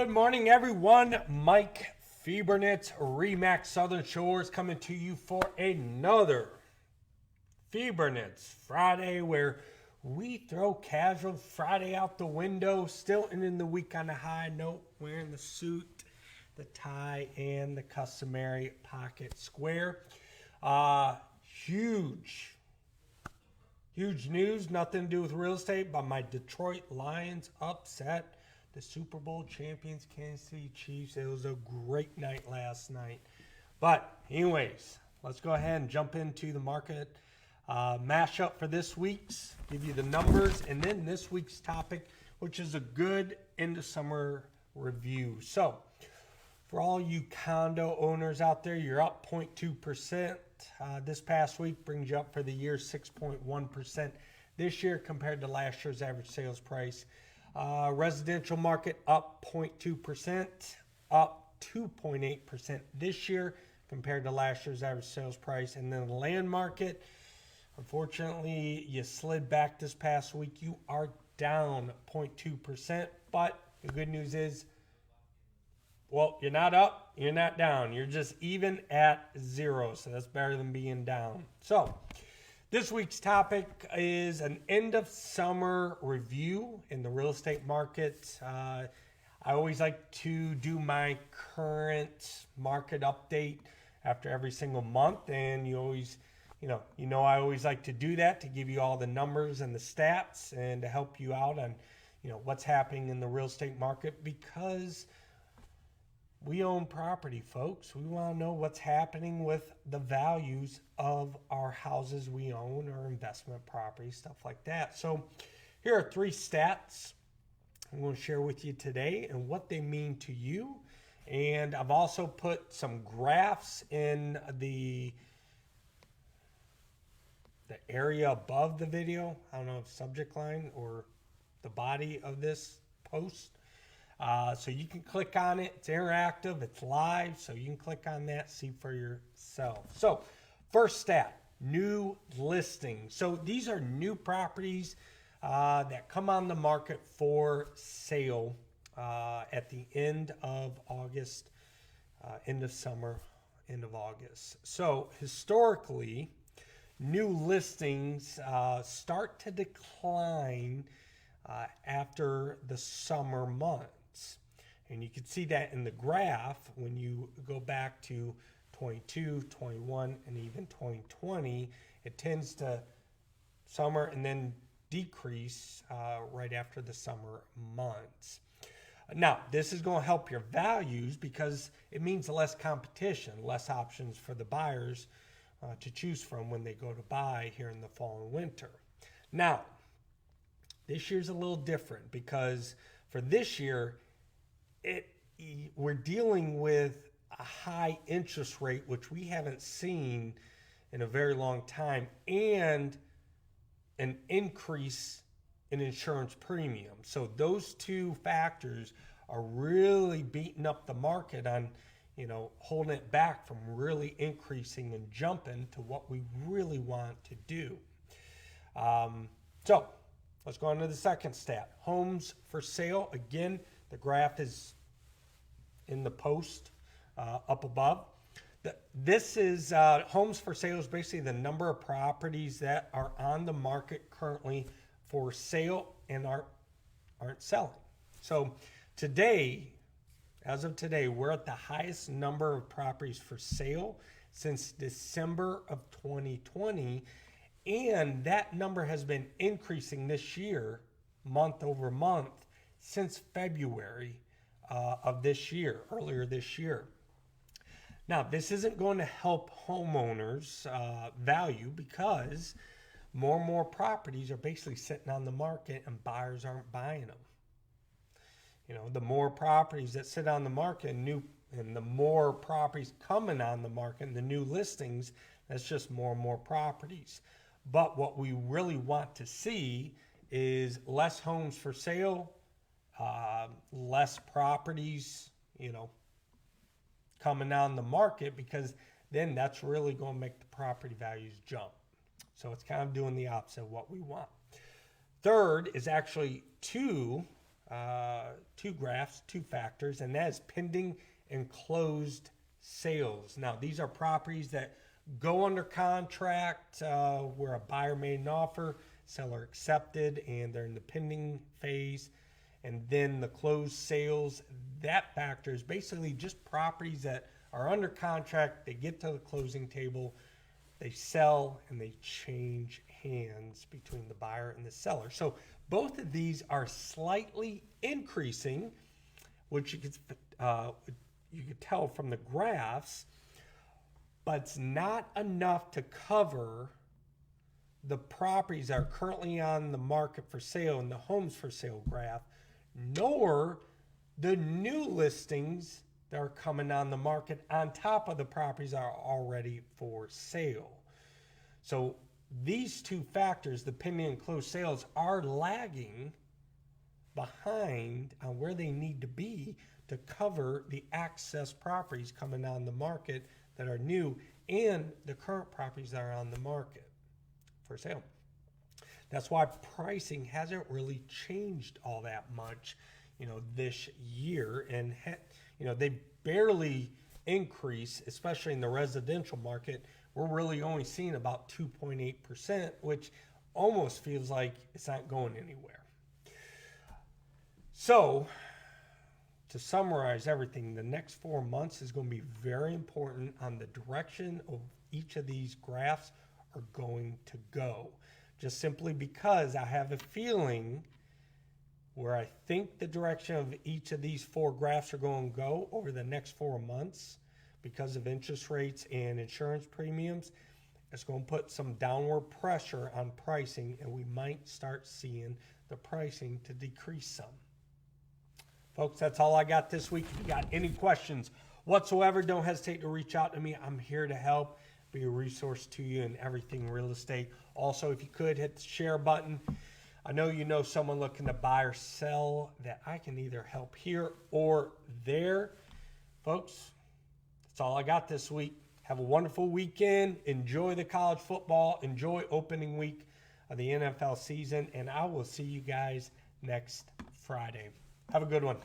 Good morning, everyone. Mike Fiebernitz, Remax Southern Shores, coming to you for another Fiebernitz Friday, where we throw casual Friday out the window, still ending the week on a high note, wearing the suit, the tie, and the customary pocket square. Huge news, nothing to do with real estate, but my Detroit Lions upset the Super Bowl champions, Kansas City Chiefs. It was a great night last night. But anyways, let's go ahead and jump into the market mashup for this week's, give you the numbers, and then this week's topic, which is a good end of summer review. So for all you condo owners out there, you're up 0.2%. This past week brings you up for the year 6.1% this year compared to last year's average sales price. Residential market up 0.2%, up 2.8% this year compared to last year's average sales price. And then the land market, unfortunately, you slid back this past week. You are down 0.2%, but the good news is, well, you're not up, you're not down. You're just even at zero, so that's better than being down. So this week's topic is an end of summer review in the real estate market. I always like to do my current market update after every single month, and I always like to do that to give you all the numbers and the stats and to help you out on, what's happening in the real estate market, because we own property, folks. We want to know what's happening with the values of our houses we own, our investment properties, stuff like that. So here are 3 stats I'm going to share with you today and what they mean to you. And I've also put some graphs in the area above the video. I don't know if subject line or the body of this post. So you can click on it. It's interactive. It's live. So you can click on that, see for yourself. So first stat, new listings. So these are new properties that come on the market for sale at the end of August, end of summer, end of August. So historically, new listings start to decline after the summer months. And you can see that in the graph when you go back to 22, 21, and even 2020. It tends to summer and then decrease right after the summer months. Now, this is going to help your values because it means less competition, less options for the buyers to choose from when they go to buy here in the fall and winter. Now, this year's a little different because for this year, we're dealing with a high interest rate, which we haven't seen in a very long time, and an increase in insurance premium. So those 2 factors are really beating up the market on, holding it back from really increasing and jumping to what we really want to do. So let's go on to the second stat. Homes for sale. Again, the graph is in the post up above. This is homes for sale is basically the number of properties that are on the market currently for sale and aren't selling. So today, as of today, we're at the highest number of properties for sale since December of 2020. And that number has been increasing this year, month over month, since February of this year, earlier this year. Now, this isn't going to help homeowners value because more and more properties are basically sitting on the market and buyers aren't buying them. The more properties that sit on the market and the more properties coming on the market and the new listings, that's just more and more properties. But what we really want to see is less homes for sale, less properties, coming on the market, because then that's really going to make the property values jump. So it's kind of doing the opposite of what we want. Third is actually 2 graphs, two factors, and that is pending and closed sales. Now, these are properties that go under contract where a buyer made an offer, seller accepted, and they're in the pending phase. And then the closed sales, that factor is basically just properties that are under contract, they get to the closing table, they sell, and they change hands between the buyer and the seller. So both of these are slightly increasing, which you could tell from the graphs, but it's not enough to cover the properties that are currently on the market for sale in the homes for sale graph, nor the new listings that are coming on the market on top of the properties that are already for sale. So these two factors, the pending and closed sales, are lagging behind on where they need to be to cover the access properties coming on the market that are new and the current properties that are on the market for sale. That's why pricing hasn't really changed all that much, this year. And, they barely increase, especially in the residential market. We're really only seeing about 2.8%, which almost feels like it's not going anywhere. So, to summarize everything, the next 4 months is going to be very important on the direction of each of these graphs are going to go. Just simply because I have a feeling where I think the direction of each of these 4 graphs are going to go over the next 4 months because of interest rates and insurance premiums, it's going to put some downward pressure on pricing, and we might start seeing the pricing to decrease some. Folks, that's all I got this week. If you got any questions whatsoever, don't hesitate to reach out to me. I'm here to help, be a resource to you in everything real estate. Also, if you could hit the share button. I know you know someone looking to buy or sell that I can either help here or there. Folks, that's all I got this week. Have a wonderful weekend. Enjoy the college football. Enjoy opening week of the NFL season. And I will see you guys next Friday. Have a good one.